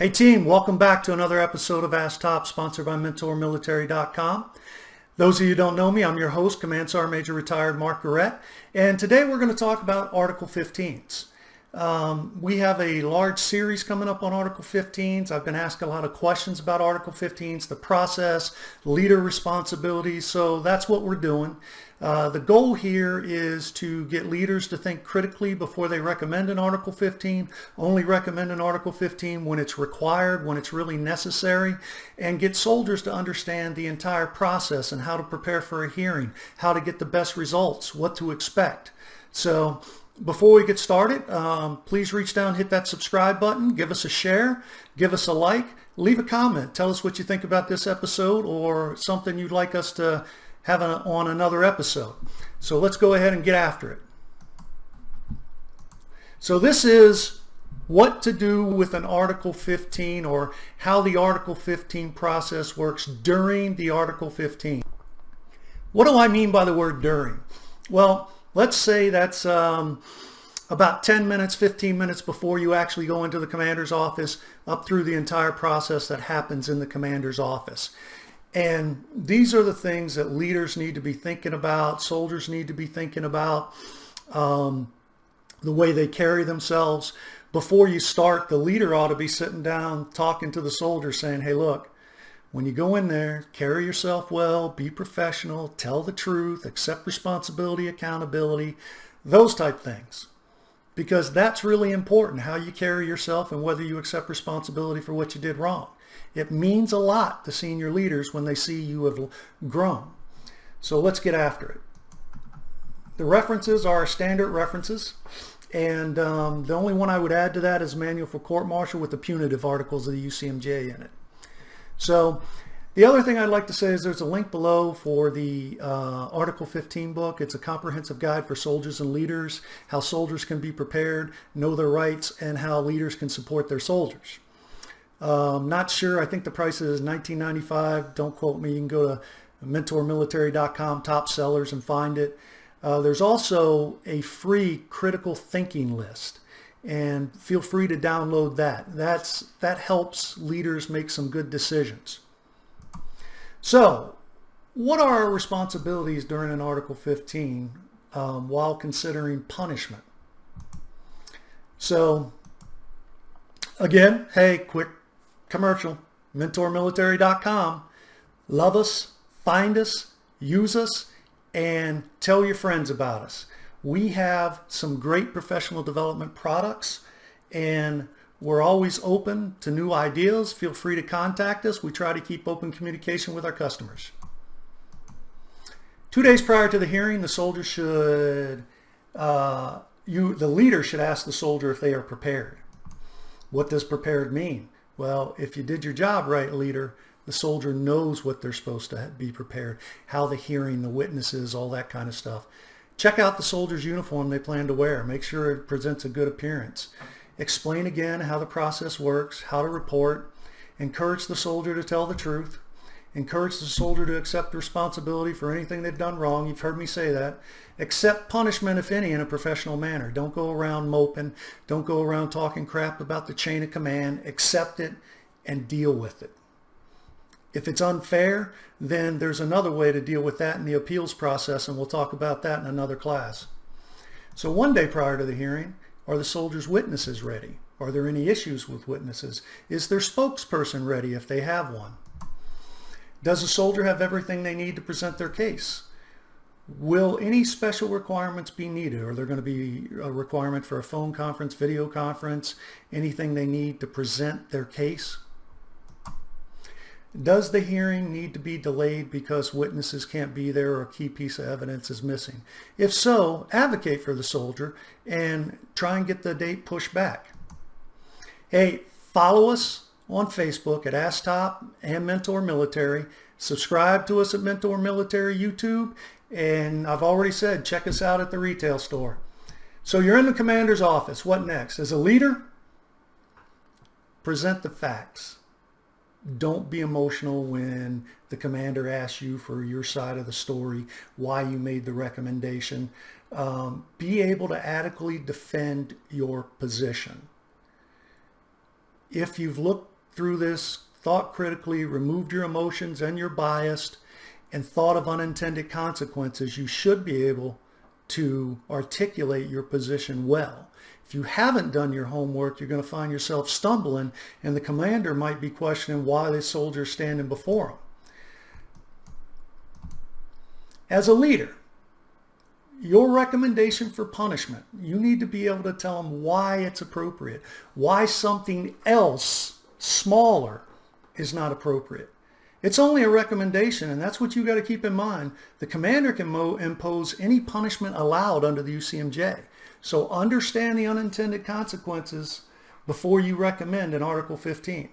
Hey team, welcome back to another episode of Ask Top, sponsored by MentorMilitary.com. Those of you who don't know me, I'm your host, Command Sergeant Major Retired Mark Garrett, and today we're going to talk about Article 15s. We have a large series coming up on Article 15s. I've been asked a lot of questions about Article 15s, the process, leader responsibilities, so that's what we're doing. The goal here is to get leaders to think critically before they recommend an Article 15, only recommend an Article 15 when it's required, when it's really necessary, and get soldiers to understand the entire process and how to prepare for a hearing, how to get the best results, what to expect. So before we get started, please reach down, hit that subscribe button, give us a share, give us a like, leave a comment. Tell us what you think about this episode or something you'd like us to have on another episode. So let's go ahead and get after it. So this is what to do with an Article 15, or how the Article 15 process works during the Article 15. What do I mean by the word during? Well, let's say that's about 10 minutes, 15 minutes before you actually go into the commander's office, up through the entire process that happens in the commander's office. And these are the things that leaders need to be thinking about, soldiers need to be thinking about, the way they carry themselves. Before you start, the leader ought to be sitting down talking to the soldier saying, hey, look, when you go in there, carry yourself well, be professional, tell the truth, accept responsibility, accountability, those type things. Because that's really important, how you carry yourself and whether you accept responsibility for what you did wrong. It means a lot to senior leaders when they see you have grown. So let's get after it. The references are standard references, and the only one I would add to that is Manual for Court Martial with the punitive articles of the UCMJ in it. So the other thing I'd like to say is there's a link below for the Article 15 book. It's a comprehensive guide for soldiers and leaders, how soldiers can be prepared, know their rights, and how leaders can support their soldiers. Not sure. I think the price is $19.95. Don't quote me. You can go to MentorMilitary.com, top sellers, and find it. There's also a free critical thinking list, and feel free to download that. That helps leaders make some good decisions. So, what are our responsibilities during an Article 15 while considering punishment? So, again, hey, quick commercial, MentorMilitary.com. Love us, find us, use us, and tell your friends about us. We have some great professional development products, and we're always open to new ideas. Feel free to contact us. We try to keep open communication with our customers. 2 days prior to the hearing, the soldier should, the leader should ask the soldier if they are prepared. What does prepared mean? Well, if you did your job right, leader, the soldier knows what they're supposed to be prepared, how the hearing, the witnesses, all that kind of stuff. Check out the soldier's uniform they plan to wear. Make sure it presents a good appearance. Explain again how the process works, how to report. Encourage the soldier to tell the truth. Encourage the soldier to accept responsibility for anything they've done wrong. You've heard me say that. Accept punishment, if any, in a professional manner. Don't go around moping. Don't go around talking crap about the chain of command. Accept it and deal with it. If it's unfair, then there's another way to deal with that in the appeals process, and we'll talk about that in another class. So 1 day prior to the hearing, are the soldiers' witnesses ready? Are there any issues with witnesses? Is their spokesperson ready if they have one? Does the soldier have everything they need to present their case? Will any special requirements be needed? Are there going to be a requirement for a phone conference, video conference, anything they need to present their case? Does the hearing need to be delayed because witnesses can't be there or a key piece of evidence is missing? If so, advocate for the soldier and try and get the date pushed back. Hey, follow us on Facebook at Ask Top and Mentor Military. Subscribe to us at Mentor Military YouTube. And I've already said, check us out at the retail store. So you're in the commander's office. What next? As a leader, present the facts. Don't be emotional when the commander asks you for your side of the story, why you made the recommendation. Be able to adequately defend your position. If you've looked through this, thought critically, removed your emotions and your bias, and thought of unintended consequences, you should be able to articulate your position well. If you haven't done your homework, you're going to find yourself stumbling, and the commander might be questioning why the soldier's standing before him. As a leader, your recommendation for punishment, you need to be able to tell them why it's appropriate, why something else smaller is not appropriate. It's only a recommendation, and that's what you got to keep in mind. The commander can impose any punishment allowed under the UCMJ. So understand the unintended consequences before you recommend in Article 15.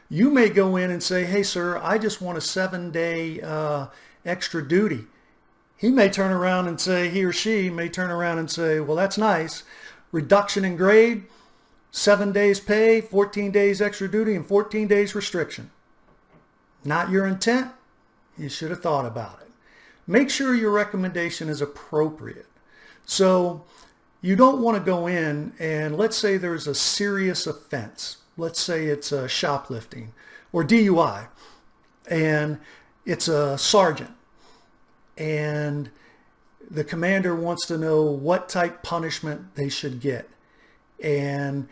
You may go in and say, hey, sir, I just want a 7-day extra duty. He may turn around and say, he or she may turn around and say, well, that's nice. Reduction in grade, 7 days pay, 14 days extra duty, and 14 days restriction. Not your intent? You should have thought about it. Make sure your recommendation is appropriate. So you don't want to go in and let's say there's a serious offense. Let's say it's shoplifting or DUI, and it's a sergeant. And the commander wants to know what type punishment they should get. And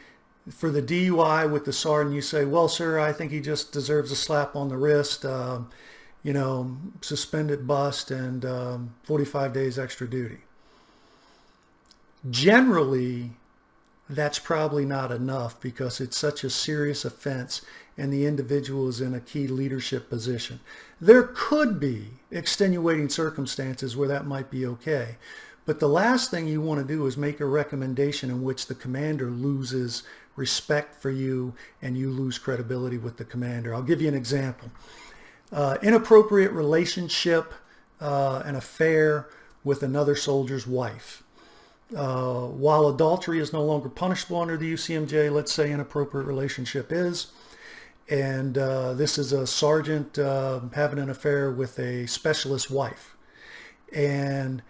for the DUI with the sergeant, you say, well, sir, I think he just deserves a slap on the wrist, suspended bust, and 45 days extra duty. Generally, that's probably not enough because it's such a serious offense and the individual is in a key leadership position. There could be extenuating circumstances where that might be okay. But the last thing you want to do is make a recommendation in which the commander loses respect for you and you lose credibility with the commander. I'll give you an example. Inappropriate relationship, an affair with another soldier's wife. While adultery is no longer punishable under the UCMJ, let's say inappropriate relationship is. And this is a sergeant having an affair with a specialist wife. And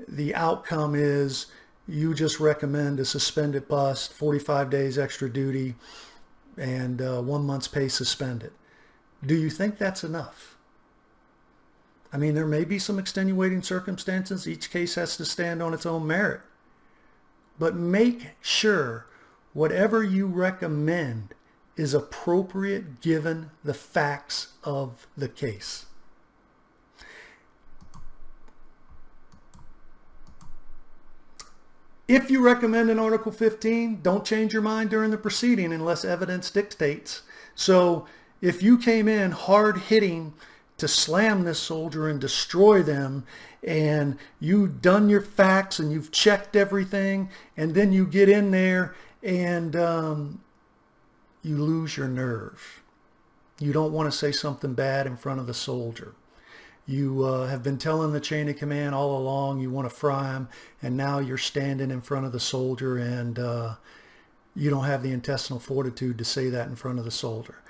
the outcome is you just recommend a suspended bust, 45 days extra duty, and 1 month's pay suspended. Do you think that's enough? I mean, there may be some extenuating circumstances. Each case has to stand on its own merit. But make sure whatever you recommend is appropriate given the facts of the case. If you recommend in Article 15, don't change your mind during the proceeding unless evidence dictates. So if you came in hard-hitting to slam this soldier and destroy them, and you've done your facts and you've checked everything, and then you get in there and you lose your nerve. You don't want to say something bad in front of the soldier. You have been telling the chain of command all along you want to fry him, and now you're standing in front of the soldier and you don't have the intestinal fortitude to say that in front of the soldier.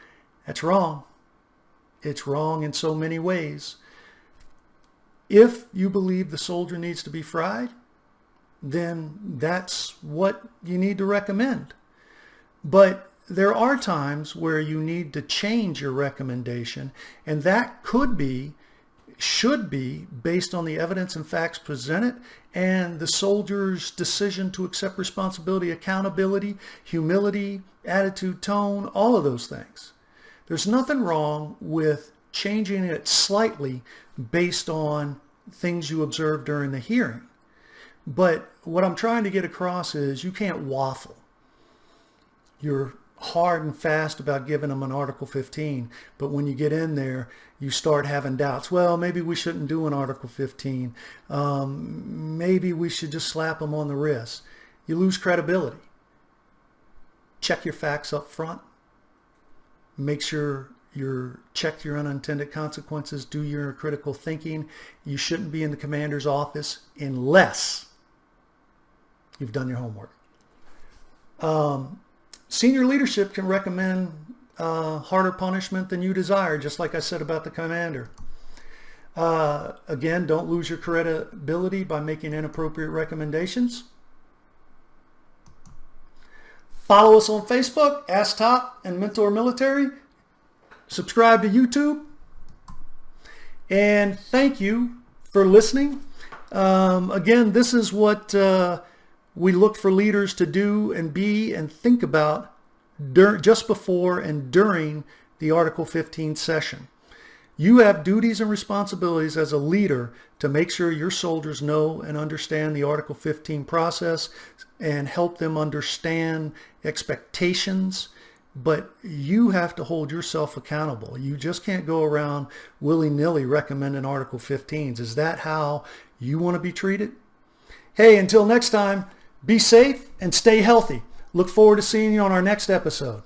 That's wrong. It's wrong in so many ways. If you believe the soldier needs to be fried, then that's what you need to recommend. But there are times where you need to change your recommendation, and that should be based on the evidence and facts presented and the soldier's decision to accept responsibility, accountability, humility, attitude, tone, all of those things. There's nothing wrong with changing it slightly based on things you observed during the hearing. But what I'm trying to get across is you can't waffle. You're hard and fast about giving them an Article 15, but when you get in there, you start having doubts. Well, maybe we shouldn't do an Article 15. Maybe we should just slap them on the wrist. You lose credibility. Check your facts up front. Make sure check your unintended consequences. Do your critical thinking. You shouldn't be in the commander's office unless you've done your homework. Senior leadership can recommend harder punishment than you desire, just like I said about the commander. Again, don't lose your credibility by making inappropriate recommendations. Follow us on Facebook, Ask Top and Mentor Military. subscribe to YouTube. And thank you for listening. Again, this is what we look for leaders to do and be and think about just before and during the Article 15 session. You have duties and responsibilities as a leader to make sure your soldiers know and understand the Article 15 process and help them understand expectations. But you have to hold yourself accountable. You just can't go around willy-nilly recommending Article 15s. Is that how you want to be treated? Hey, until next time, be safe and stay healthy. Look forward to seeing you on our next episode.